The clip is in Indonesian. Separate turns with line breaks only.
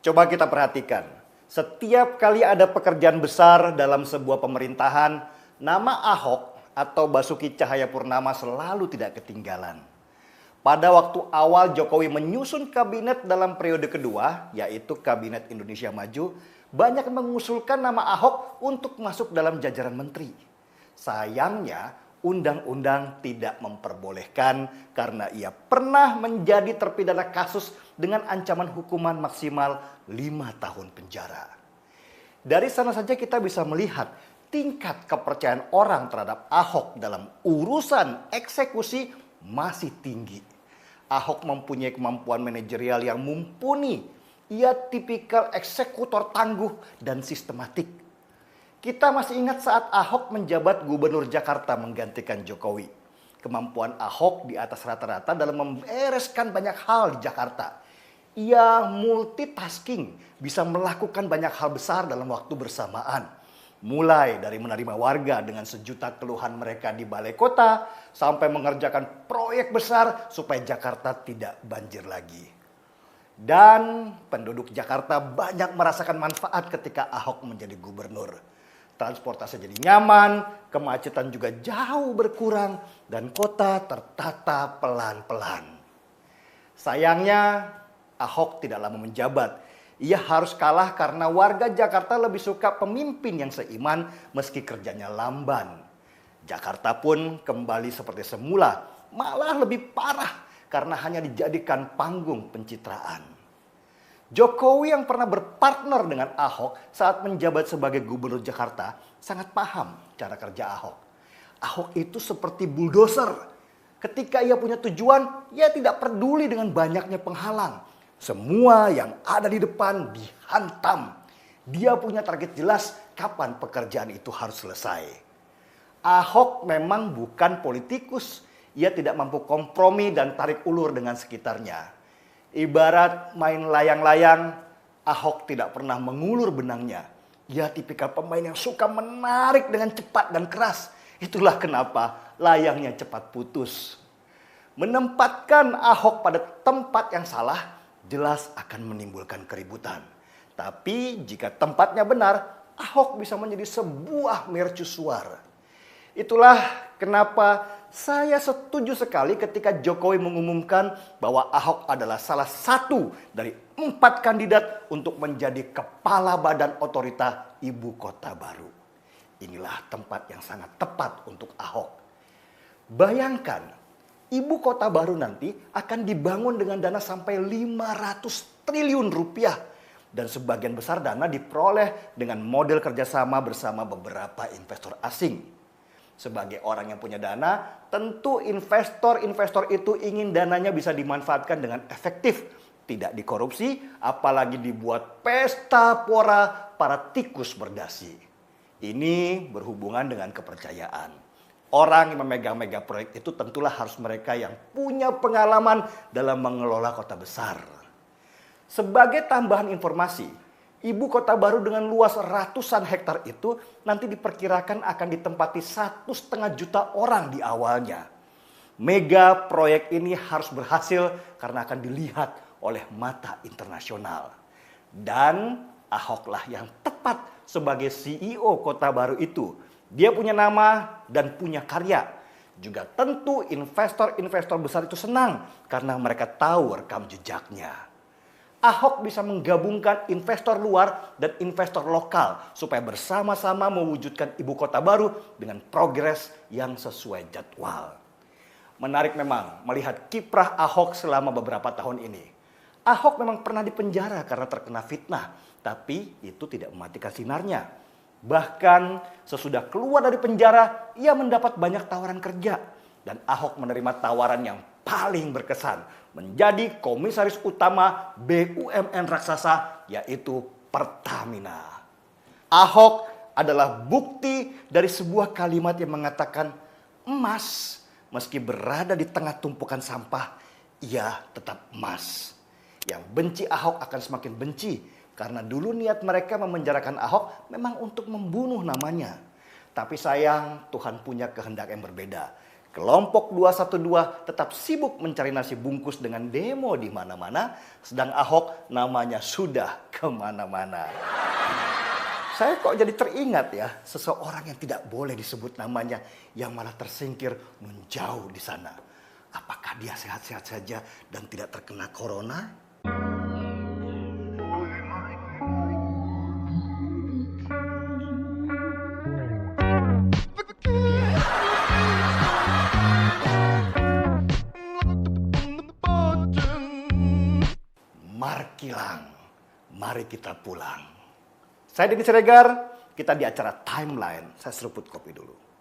Coba kita perhatikan, setiap kali ada pekerjaan besar dalam sebuah pemerintahan, nama Ahok atau Basuki Cahayapurnama selalu tidak ketinggalan. Pada waktu awal Jokowi menyusun kabinet dalam periode kedua, yaitu Kabinet Indonesia Maju, banyak mengusulkan nama Ahok untuk masuk dalam jajaran menteri. Sayangnya, undang-undang tidak memperbolehkan karena ia pernah menjadi terpidana kasus dengan ancaman hukuman maksimal 5 tahun penjara. Dari sana saja kita bisa melihat tingkat kepercayaan orang terhadap Ahok dalam urusan eksekusi masih tinggi. Ahok mempunyai kemampuan manajerial yang mumpuni. Ia tipikal eksekutor tangguh dan sistematik. Kita masih ingat saat Ahok menjabat Gubernur Jakarta menggantikan Jokowi. Kemampuan Ahok di atas rata-rata dalam membereskan banyak hal di Jakarta. Ia multitasking, bisa melakukan banyak hal besar dalam waktu bersamaan. Mulai dari menerima warga dengan sejuta keluhan mereka di balai kota, sampai mengerjakan proyek besar supaya Jakarta tidak banjir lagi. Dan penduduk Jakarta banyak merasakan manfaat ketika Ahok menjadi gubernur. Transportasi jadi nyaman, kemacetan juga jauh berkurang, dan kota tertata pelan-pelan. Sayangnya, Ahok tidak lama menjabat. Ia harus kalah karena warga Jakarta lebih suka pemimpin yang seiman meski kerjanya lamban. Jakarta pun kembali seperti semula, malah lebih parah karena hanya dijadikan panggung pencitraan. Jokowi yang pernah berpartner dengan Ahok saat menjabat sebagai gubernur Jakarta sangat paham cara kerja Ahok. Ahok itu seperti bulldozer. Ketika ia punya tujuan, ia tidak peduli dengan banyaknya penghalang. Semua yang ada di depan dihantam. Dia punya target jelas kapan pekerjaan itu harus selesai. Ahok memang bukan politikus. Ia tidak mampu kompromi dan tarik ulur dengan sekitarnya. Ibarat main layang-layang, Ahok tidak pernah mengulur benangnya. Ia tipikal pemain yang suka menarik dengan cepat dan keras. Itulah kenapa layangnya cepat putus. Menempatkan Ahok pada tempat yang salah, jelas akan menimbulkan keributan. Tapi jika tempatnya benar, Ahok bisa menjadi sebuah mercusuar. Itulah kenapa saya setuju sekali ketika Jokowi mengumumkan bahwa Ahok adalah salah satu dari 4 kandidat untuk menjadi kepala badan otorita ibu kota baru. Inilah tempat yang sangat tepat untuk Ahok. Bayangkan, ibu kota baru nanti akan dibangun dengan dana sampai 500 triliun rupiah. Dan sebagian besar dana diperoleh dengan model kerjasama bersama beberapa investor asing. Sebagai orang yang punya dana, tentu investor-investor itu ingin dananya bisa dimanfaatkan dengan efektif. Tidak dikorupsi, apalagi dibuat pesta pora para tikus berdasi. Ini berhubungan dengan kepercayaan. Orang yang memegang mega proyek itu tentulah harus mereka yang punya pengalaman dalam mengelola kota besar. Sebagai tambahan informasi, ibu kota baru dengan luas ratusan hektar itu nanti diperkirakan akan ditempati 1,5 juta orang di awalnya. Mega proyek ini harus berhasil karena akan dilihat oleh mata internasional. Dan Ahoklah yang tepat sebagai CEO kota baru itu. Dia punya nama dan punya karya. Juga tentu investor-investor besar itu senang karena mereka tahu rekam jejaknya. Ahok bisa menggabungkan investor luar dan investor lokal supaya bersama-sama mewujudkan ibu kota baru dengan progres yang sesuai jadwal. Menarik memang melihat kiprah Ahok selama beberapa tahun ini. Ahok memang pernah dipenjara karena terkena fitnah, tapi itu tidak mematikan sinarnya. Bahkan sesudah keluar dari penjara, ia mendapat banyak tawaran kerja. Dan Ahok menerima tawaran yang paling berkesan, menjadi komisaris utama BUMN raksasa, yaitu Pertamina. Ahok adalah bukti dari sebuah kalimat yang mengatakan emas meski berada di tengah tumpukan sampah, ia tetap emas. Yang benci Ahok akan semakin benci karena dulu niat mereka memenjarakan Ahok memang untuk membunuh namanya. Tapi sayang, Tuhan punya kehendak yang berbeda. Kelompok 212 tetap sibuk mencari nasi bungkus dengan demo di mana-mana, sedang Ahok namanya sudah kemana-mana. Saya kok jadi teringat ya, seseorang yang tidak boleh disebut namanya, yang malah tersingkir menjauh di sana. Apakah dia sehat-sehat saja dan tidak terkena corona? Markilang, mari kita pulang. Saya Deddy Siregar, kita di acara Timeline. Saya seruput kopi dulu.